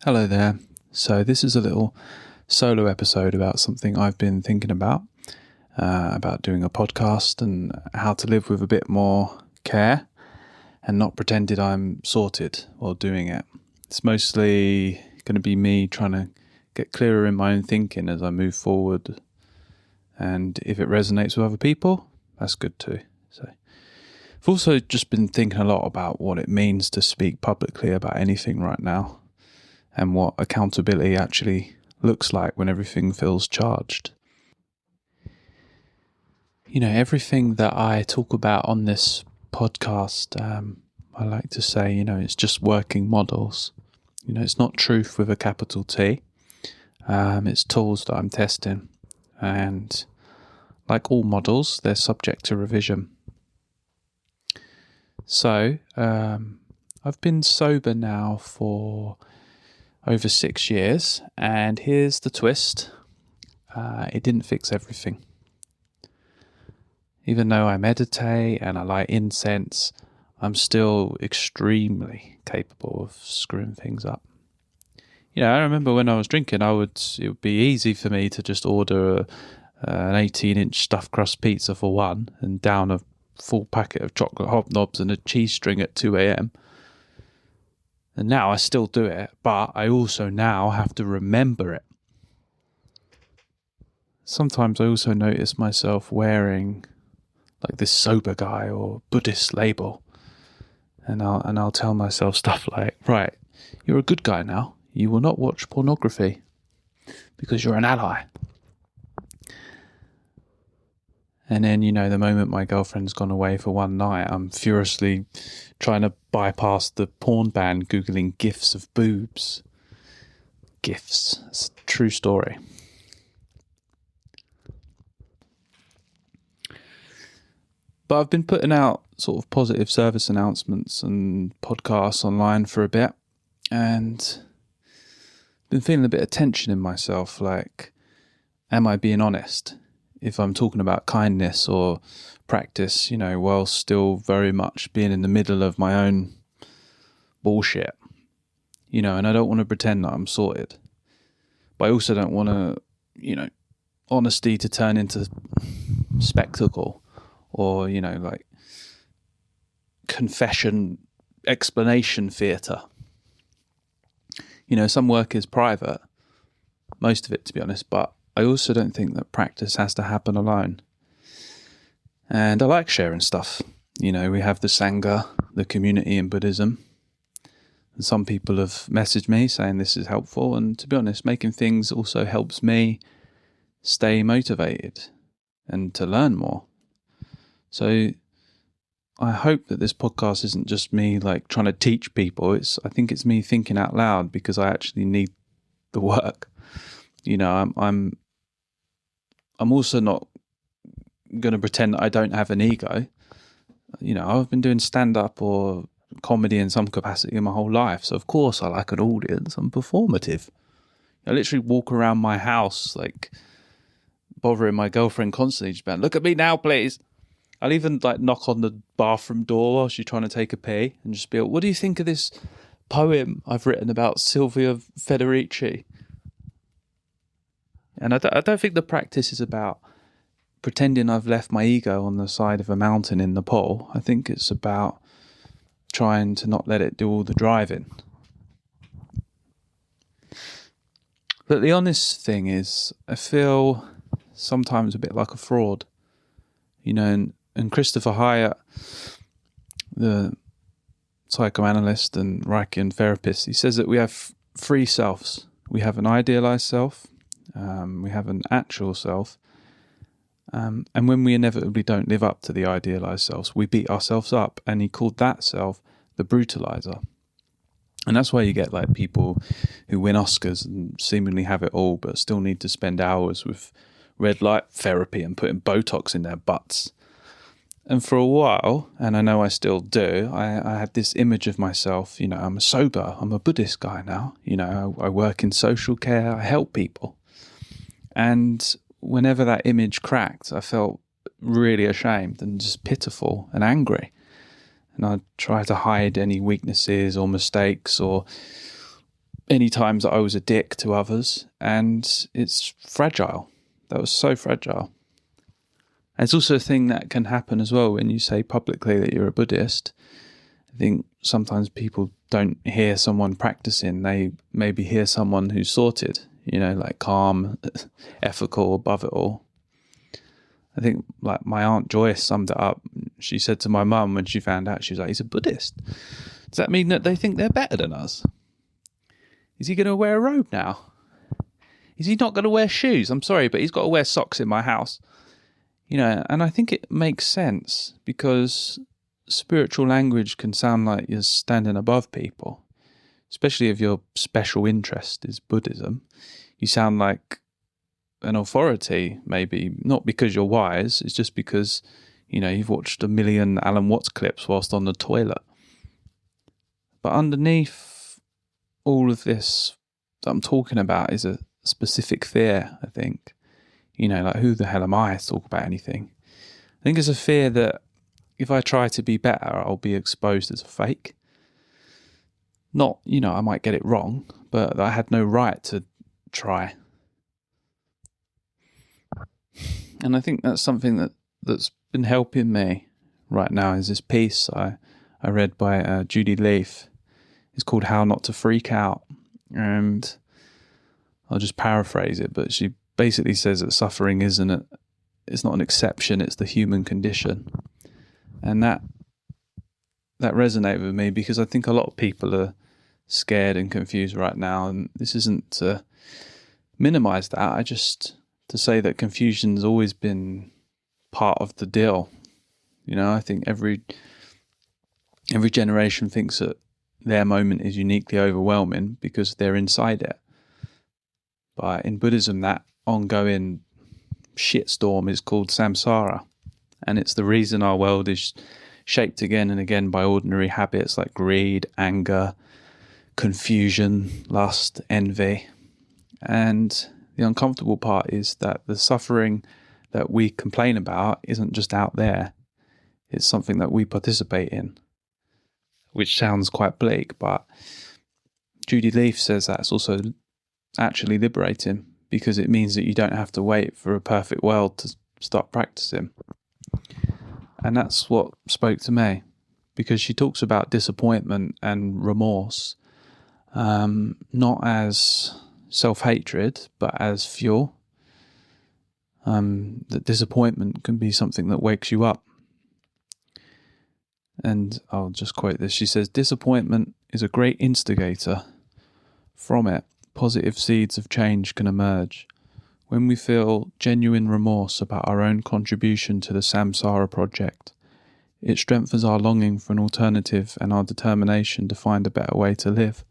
Hello there. So this is a little solo episode about something I've been thinking about doing a podcast and how to live with a bit more care and not pretended I'm sorted while doing it. It's mostly going to be me trying to get clearer in my own thinking as I move forward. And if it resonates with other people, that's good too. So I've also just been thinking a lot about what it means to speak publicly about anything right now, and what accountability actually looks like when everything feels charged. You know, everything that I talk about on this podcast, I like to say, it's just working models. It's not truth with a capital T. It's tools that I'm testing. And like all models, they're subject to revision. So, I've been sober now for over 6 years, and here's the twist. It didn't fix everything. Even though I meditate and I light incense, I'm still extremely capable of screwing things up. I remember when I was drinking, it would be easy for me to just order an 18-inch stuffed crust pizza for one and down a full packet of chocolate hobnobs and a cheese string at 2 a.m. And now I still do it, but I also now have to remember it. Sometimes I also notice myself wearing like this sober guy or Buddhist label. And I'll tell myself stuff like, right, you're a good guy now. You will not watch pornography because you're an ally. And then, the moment my girlfriend's gone away for one night, I'm furiously trying to bypass the porn ban, Googling gifs of boobs. Gifs. It's a true story. But I've been putting out sort of positive service announcements and podcasts online for a bit, and been feeling a bit of tension in myself, like, am I being honest? If I'm talking about kindness or practice, while still very much being in the middle of my own bullshit, and I don't want to pretend that I'm sorted. But I also don't want to, honesty to turn into spectacle or, like confession, explanation theatre. Some work is private, most of it to be honest, but I also don't think that practice has to happen alone. And I like sharing stuff. We have the Sangha, the community in Buddhism. And some people have messaged me saying this is helpful. And to be honest, making things also helps me stay motivated and to learn more. So I hope that this podcast isn't just me like trying to teach people. I think it's me thinking out loud because I actually need the work. I'm also not going to pretend that I don't have an ego. I've been doing stand-up or comedy in some capacity in my whole life. So, of course, I like an audience. I'm performative. I literally walk around my house, like, bothering my girlfriend constantly. Just being, look at me now, please. I'll even, like, knock on the bathroom door while she's trying to take a pee and just be like, what do you think of this poem I've written about Silvia Federici? And I don't think the practice is about pretending I've left my ego on the side of a mountain in Nepal. I think it's about trying to not let it do all the driving. But the honest thing is, I feel sometimes a bit like a fraud. And Christopher Hyatt, the psychoanalyst and Reichian therapist, he says that we have three selves. We have an idealized self. We have an actual self. And when we inevitably don't live up to the idealized selves, we beat ourselves up. And he called that self the brutaliser. And that's why you get like people who win Oscars and seemingly have it all, but still need to spend hours with red light therapy and putting Botox in their butts. And for a while, and I know I still do, I had this image of myself, I'm sober, I'm a Buddhist guy now, I work in social care, I help people. And whenever that image cracked, I felt really ashamed and just pitiful and angry. And I'd try to hide any weaknesses or mistakes or any times that I was a dick to others, and it's fragile. That was so fragile. It's also a thing that can happen as well when you say publicly that you're a Buddhist. I think sometimes people don't hear someone practicing, they maybe hear someone who's sorted, like calm, ethical, above it all. I think like my Aunt Joyce summed it up. She said to my mum when she found out, she was like, he's a Buddhist. Does that mean that they think they're better than us? Is he going to wear a robe now? Is he not going to wear shoes? I'm sorry, but he's got to wear socks in my house. And I think it makes sense because spiritual language can sound like you're standing above people, especially if your special interest is Buddhism. You sound like an authority, maybe, not because you're wise, it's just because, you've watched a million Alan Watts clips whilst on the toilet. But underneath all of this that I'm talking about is a specific fear, I think. Like, who the hell am I to talk about anything? I think it's a fear that if I try to be better, I'll be exposed as a fake. Not, I might get it wrong, but I had no right to try. And I think that's something that's been helping me right now is this piece I read by Judy Leaf. It's called How Not to Freak Out. And I'll just paraphrase it, but she basically says that suffering it's not an exception, it's the human condition. And that resonated with me because I think a lot of people are scared and confused right now. And this isn't to minimize that. I just to say that confusion's always been part of the deal. I think every generation thinks that their moment is uniquely overwhelming because they're inside it. But in Buddhism, that ongoing shitstorm is called samsara. And it's the reason our world is shaped again and again by ordinary habits like greed, anger, confusion, lust, envy. And the uncomfortable part is that the suffering that we complain about isn't just out there. It's something that we participate in, which sounds quite bleak, but Judy Leaf says that's also actually liberating because it means that you don't have to wait for a perfect world to start practicing. And that's what spoke to me, because she talks about disappointment and remorse, not as self-hatred, but as fuel. That disappointment can be something that wakes you up. And I'll just quote this. She says, disappointment is a great instigator. From it, positive seeds of change can emerge. When we feel genuine remorse about our own contribution to the samsara project, it strengthens our longing for an alternative and our determination to find a better way to live.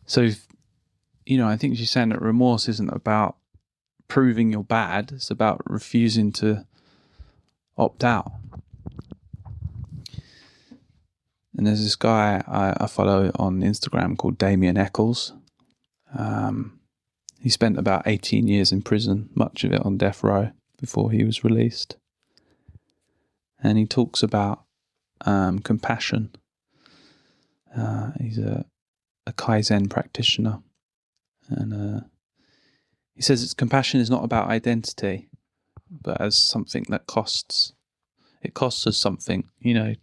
So, I think she's saying that remorse isn't about proving you're bad, it's about refusing to opt out. And there's this guy I follow on Instagram called Damien Eccles. He spent about 18 years in prison, much of it on death row, before he was released. And he talks about compassion. He's a Kaizen practitioner. And he says compassion is not about identity, but as something that costs. It costs us something, It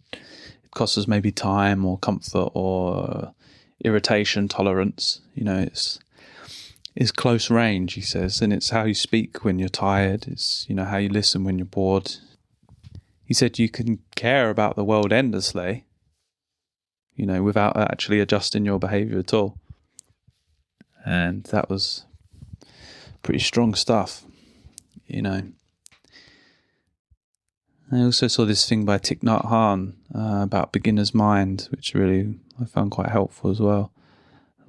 costs us maybe time or comfort or irritation tolerance. It's close range, he says, and it's how you speak when you're tired. It's, how you listen when you're bored. He said you can care about the world endlessly, without actually adjusting your behaviour at all. And that was pretty strong stuff, I also saw this thing by Thich Nhat Hanh about beginner's mind, which really I found quite helpful as well.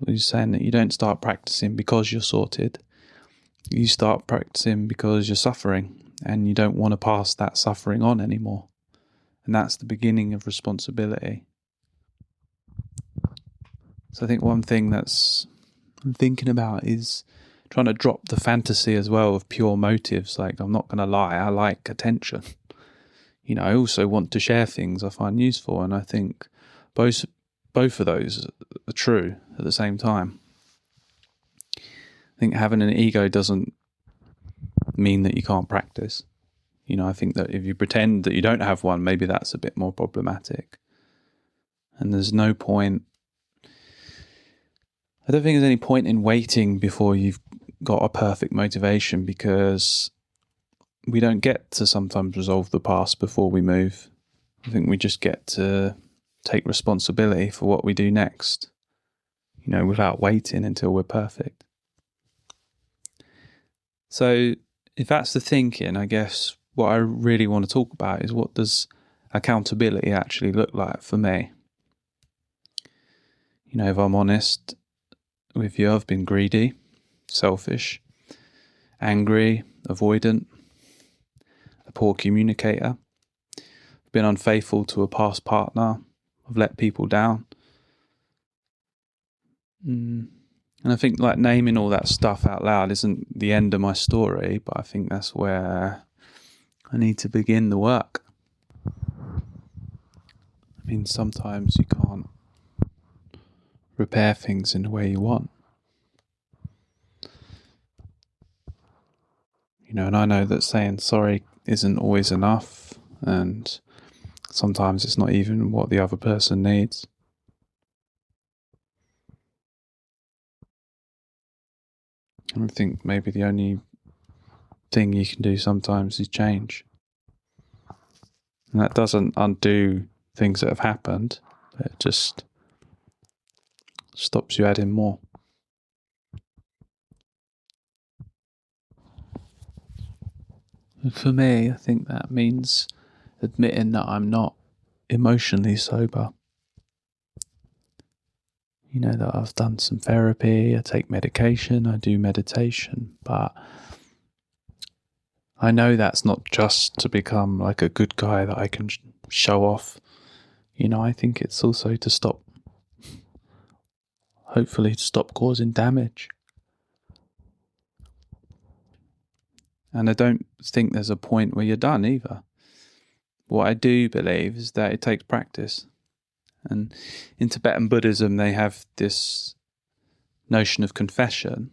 He was saying that you don't start practicing because you're sorted. You start practicing because you're suffering and you don't want to pass that suffering on anymore. And that's the beginning of responsibility. So I think one thing I'm thinking about is trying to drop the fantasy as well of pure motives. Like, I'm not going to lie, I like attention. I also want to share things I find useful, and I think both both of those are true at the same time. I think having an ego doesn't mean that you can't practice. I think that if you pretend that you don't have one, maybe that's a bit more problematic. And there's no point, I don't think there's any point in waiting before you've got a perfect motivation, because we don't get to sometimes resolve the past before we move. I think we just get to take responsibility for what we do next, without waiting until we're perfect. So if that's the thinking, I guess what I really want to talk about is, what does accountability actually look like for me? If I'm honest with you, I've been greedy, selfish, angry, avoidant, a poor communicator. I've been unfaithful to a past partner. I've let people down. And I think naming all that stuff out loud isn't the end of my story, but I think that's where I need to begin the work. Sometimes you can't repair things in the way you want. And I know that saying sorry isn't always enough, and sometimes it's not even what the other person needs. And I think maybe the only thing you can do sometimes is change. And that doesn't undo things that have happened, but it just stops you adding more. And for me, I think that means admitting that I'm not emotionally sober. That I've done some therapy, I take medication, I do meditation, but I know that's not just to become like a good guy that I can show off. I think it's also to stop, hopefully to stop causing damage. And I don't think there's a point where you're done either. What I do believe is that it takes practice. And in Tibetan Buddhism, they have this notion of confession,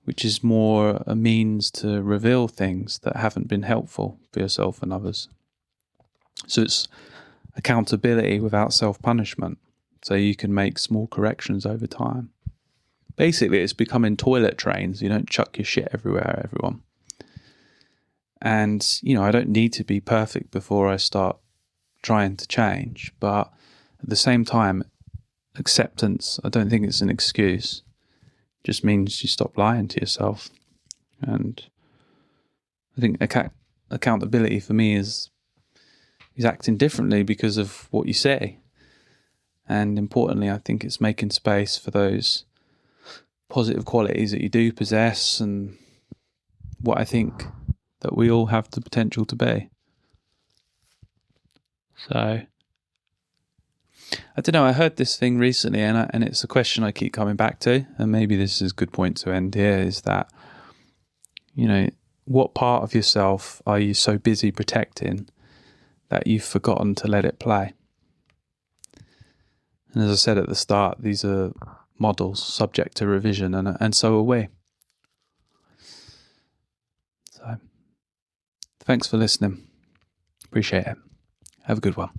which is more a means to reveal things that haven't been helpful for yourself and others. So it's accountability without self-punishment, so you can make small corrections over time. Basically, it's becoming toilet trains. You don't chuck your shit everywhere, everyone. And, I don't need to be perfect before I start trying to change, but at the same time, acceptance, I don't think it's an excuse. It just means you stop lying to yourself. And I think accountability for me is acting differently because of what you say. And importantly, I think it's making space for those positive qualities that you do possess, and what I think that we all have the potential to be. So, I don't know, I heard this thing recently, and it's a question I keep coming back to, and maybe this is a good point to end here, is that, what part of yourself are you so busy protecting that you've forgotten to let it play? And as I said at the start, these are models subject to revision, and so are we. So, thanks for listening. Appreciate it. Have a good one.